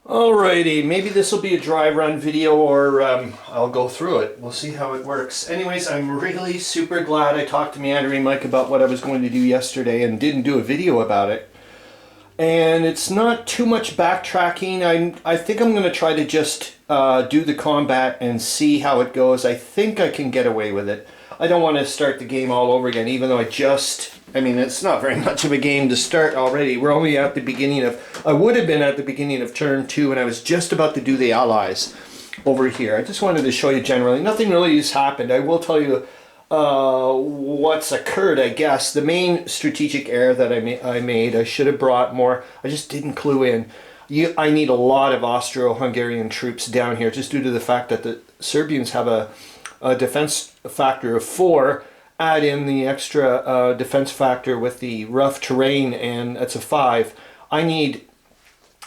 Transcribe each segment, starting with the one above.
Alrighty, maybe this will be a dry run video or I'll go through it. We'll see how it works. Anyways, I'm really super glad I talked to Meandering Mike about what I was going to do yesterday and didn't do a video about it. And it's not too much backtracking. I think I'm going to try to just do the combat and see how it goes. I think I can get away with it. I don't want to start the game all over again, even though I mean, it's not very much of a game to start already. We're only at the beginning of, I would have been at the beginning of turn 2, and I was just about to do the allies over here. I just wanted to show you generally. Nothing really has happened. I will tell you what's occurred, I guess. The main strategic error that I made, I should have brought more. I just didn't clue in. I need a lot of Austro-Hungarian troops down here, just due to the fact that the Serbians have a defense factor of 4. Add in the extra defense factor with the rough terrain, and it's a 5. I'm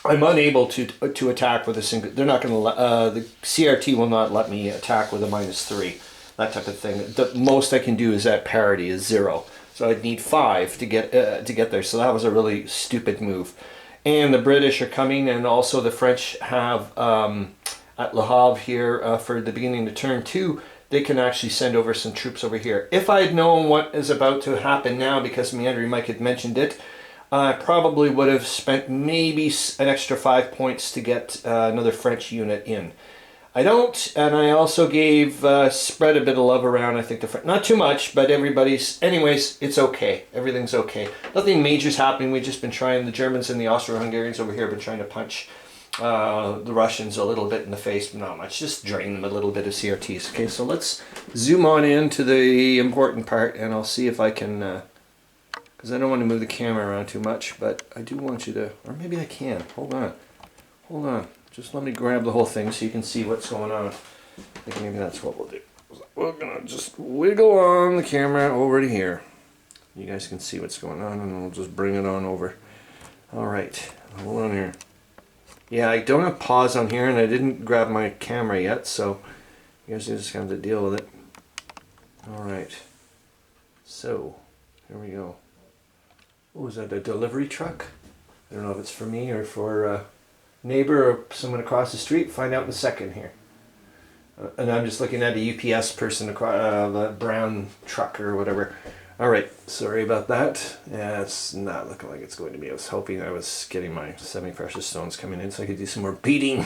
unable to attack with a single. They're not going to. The CRT will not let me attack with a -3. That type of thing. The most I can do is at parity is 0. So I'd need 5 to get there. So that was a really stupid move. And the British are coming, and also the French have at Le Havre here for the beginning of turn 2. They can actually send over some troops over here. If I had known what is about to happen now, because Meandering Mike had mentioned it, I probably would have spent maybe an extra 5 points to get another French unit in. I don't, and I also gave spread a bit of love around. I think not too much, but anyways, it's okay. Everything's okay. Nothing major's happening. We've just been trying, the Germans and the Austro-Hungarians over here have been trying to punch the Russians a little bit in the face, but not much. Just drain them a little bit of CRTs. Okay, so let's zoom on into the important part, and I'll see if I can, because I don't want to move the camera around too much, but I do want you to, or maybe I can. Hold on. Just let me grab the whole thing so you can see what's going on. I think maybe that's what we'll do. We're gonna just wiggle on the camera over to here. You guys can see what's going on, and we'll just bring it on over. All right, hold on here. Yeah, I don't have pause on here, and I didn't grab my camera yet, so you guys just have to deal with it. Alright, so here we go. Oh, is that a delivery truck? I don't know if it's for me or for a neighbor or someone across the street. Find out in a second here. And I'm just looking at a UPS person across a brown truck or whatever. Alright, sorry about that. Yeah, it's not looking like it's going to be. I was hoping I was getting my semi-precious stones coming in so I could do some more beating.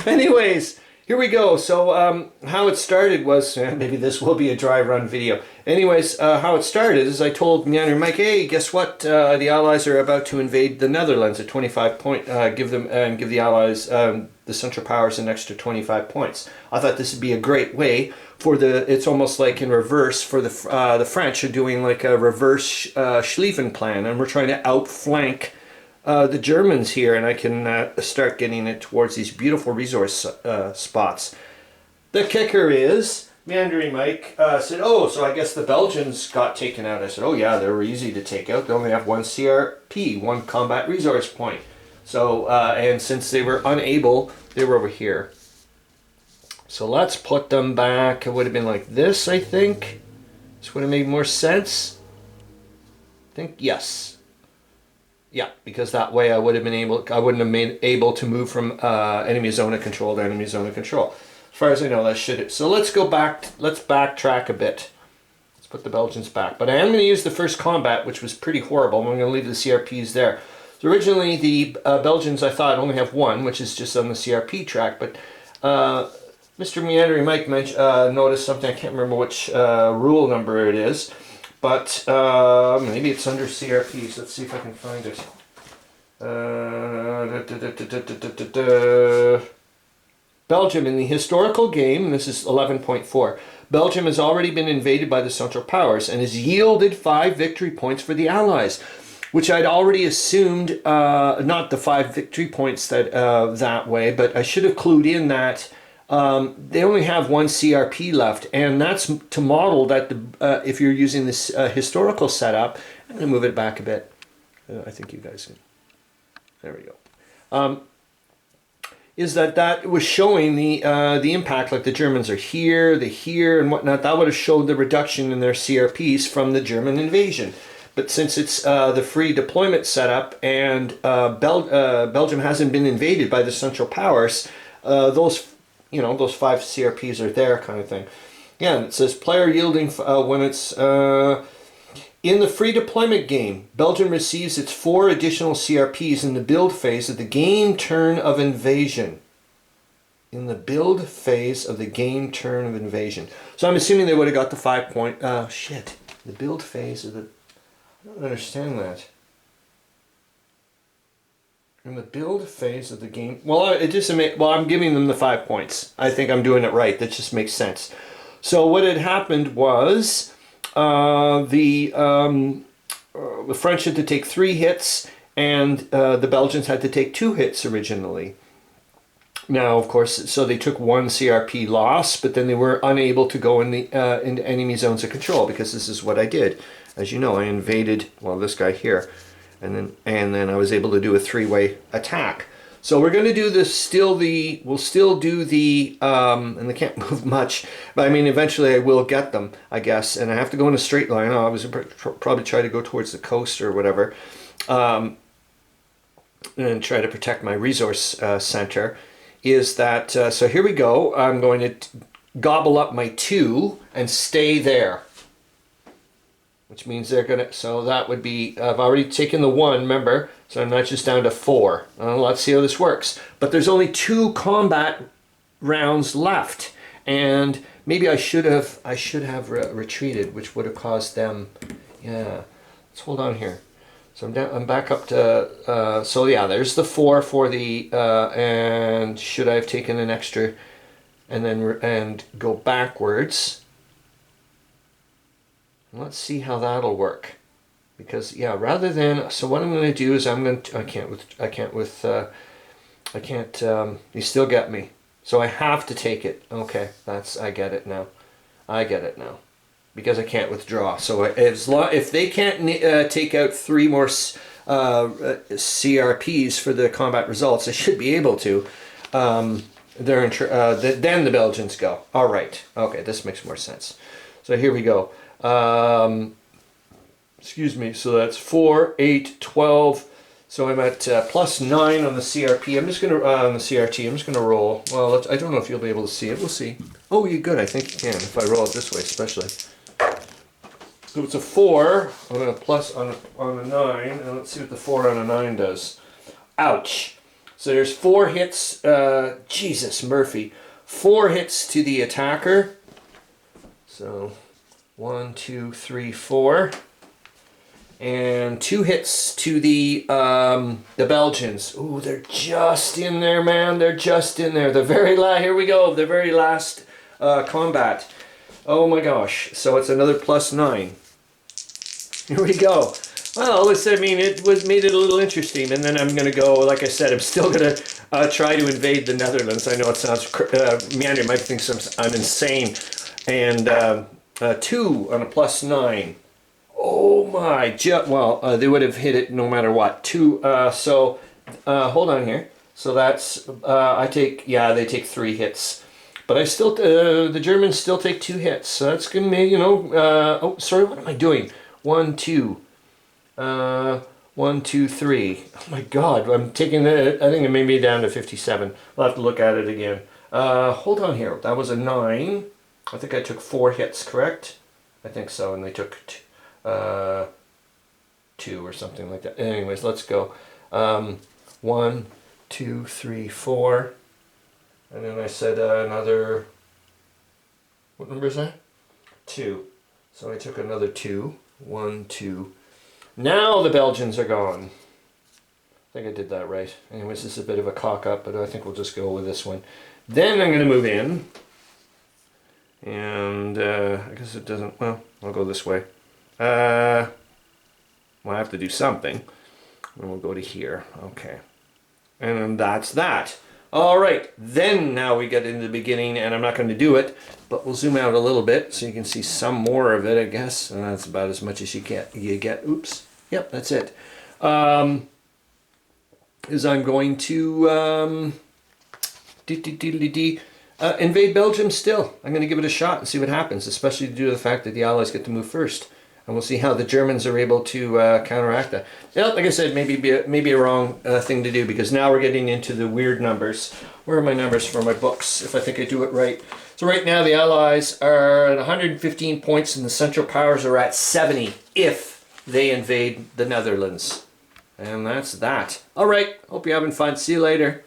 Anyways, here we go. So how it started was, maybe this will be a dry run video. Anyways, how it started is I told Meandering Mike, hey, guess what? The Allies are about to invade the Netherlands at 25 point. Give the Allies, the Central Powers, an extra 25 points. I thought this would be a great way for it's almost like in reverse for the French are doing like a reverse Schlieffen plan, and we're trying to outflank the Germans here, and I can start getting it towards these beautiful resource spots. The kicker is, Meandering Mike said, oh, so I guess the Belgians got taken out. I said, oh yeah, they were easy to take out. They only have 1 CRP, 1 combat resource point. So, and since they were unable, they were over here. So let's put them back. It would have been like this, I think. This would have made more sense. I think, yes. Yeah, because that way I would have been able, I wouldn't have been able to move from enemy zone of control to enemy zone of control. As far as I know, that should. So let's go back, let's backtrack a bit. Let's put the Belgians back. But I am going to use the first combat, which was pretty horrible. I'm going to leave the CRPs there. So originally the Belgians, I thought, only have 1, which is just on the CRP track. But Mr. Meandering Mike noticed something. I can't remember which rule number it is. But maybe it's under CRPs. Let's see if I can find it. Belgium in the historical game, this is 11.4. Belgium has already been invaded by the Central Powers and has yielded 5 victory points for the Allies, which I'd already assumed, not the 5 victory points that way, but I should have clued in that they only have 1 CRP left, and that's to model that if you're using this historical setup. I'm going to move it back a bit. I think you guys can. There we go. Is that was showing the impact, like the Germans are here, and whatnot. That would have showed the reduction in their CRPs from the German invasion. but since it's the free deployment setup and Belgium hasn't been invaded by the Central Powers, those those 5 CRPs are there, kind of thing. Yeah, and it says player yielding when it's in the free deployment game, Belgium receives its 4 additional CRPs in the build phase of the game turn of invasion. In the build phase of the game turn of invasion. So I'm assuming they would have got the 5 point. Shit. The build phase of the. I don't understand that. In the build phase of the game. Well, it just well, I'm giving them the 5 points. I think I'm doing it right. That just makes sense. So what had happened was the French had to take 3 hits, and the Belgians had to take 2 hits originally. Now, of course, so they took 1 CRP loss, but then they were unable to go in the into enemy zones of control, because this is what I did. As you know, I invaded, well, this guy here, and then I was able to do a 3-way attack. So we're going to do this. We'll still do the and they can't move much, but I mean, eventually I will get them, I guess, and I have to go in a straight line. I was probably try to go towards the coast or whatever, and try to protect my resource center. Is that, so here we go, I'm going to gobble up my 2 and stay there. Which means they're going to, so that would be, I've already taken the 1, remember, so I'm not just down to 4. Let's see how this works. But there's only 2 combat rounds left. And maybe I should have retreated, which would have caused them, yeah. Let's hold on here. So I'm back up to, so yeah, there's the 4 for the, and should I have taken an extra, and go backwards. Let's see how that'll work. Because, yeah, rather than, so what I'm going to do is you still get me. So I have to take it. Okay, I get it now. Because I can't withdraw. So if they can't take out 3 more CRPs for the combat results, they should be able to. Then the Belgians go. All right. Okay, this makes more sense. So here we go. Excuse me. So that's 4, 8, 12. So I'm at +9 on the CRP. I'm just gonna on the CRT. I'm just gonna roll. Well, I don't know if you'll be able to see it. We'll see. Oh, you good? I think you can if I roll it this way, especially. So it's a 4 on a plus on a 9, and let's see what the 4 on a 9 does. Ouch! So there's 4 hits. Jesus, Murphy, 4 hits to the attacker. So 1, 2, 3, 4, and 2 hits to the Belgians. Ooh, they're just in there, man. They're just in there. The very last. Here we go. The very last combat. Oh my gosh! So it's another +9. Here we go. Well, it made it a little interesting, and then I'm going to go, like I said, I'm still going to try to invade the Netherlands. I know it sounds, Mandy might think I'm insane. And 2 on a +9. Oh my, well, they would have hit it no matter what. 2, so, hold on here. So that's, they take 3 hits. But I still, the Germans still take 2 hits. So that's going to be, oh, sorry, what am I doing? 1, 2. 1, 2, 3. Oh my God, I'm taking the, I think it made me down to 57. We'll have to look at it again. Hold on here. That was a 9. I think I took 4 hits, correct? I think so, and they took 2 or something like that. Anyways, let's go. 1, 2, 3, 4. And then I said another, what number is that? 2. So I took another 2. 1, 2. Now the Belgians are gone. I think I did that right. Anyways, this is a bit of a cock-up, but I think we'll just go with this one. Then I'm going to move in. And I guess it doesn't, well, I'll go this way. Well, I have to do something. And we'll go to here. Okay. And that's that. All right. Then now we get into the beginning, and I'm not going to do it, but we'll zoom out a little bit so you can see some more of it, I guess. And that's about as much as you get. Oops. Yep, that's it. Is I'm going to invade Belgium still. I'm going to give it a shot and see what happens, especially due to the fact that the Allies get to move first. and we'll see how the Germans are able to counteract that. Yeah, like I said, maybe a wrong thing to do, because now we're getting into the weird numbers. Where are my numbers for my books, if I think I do it right? So right now the Allies are at 115 points and the Central Powers are at 70 if they invade the Netherlands. And that's that. All right, hope you're having fun. See you later.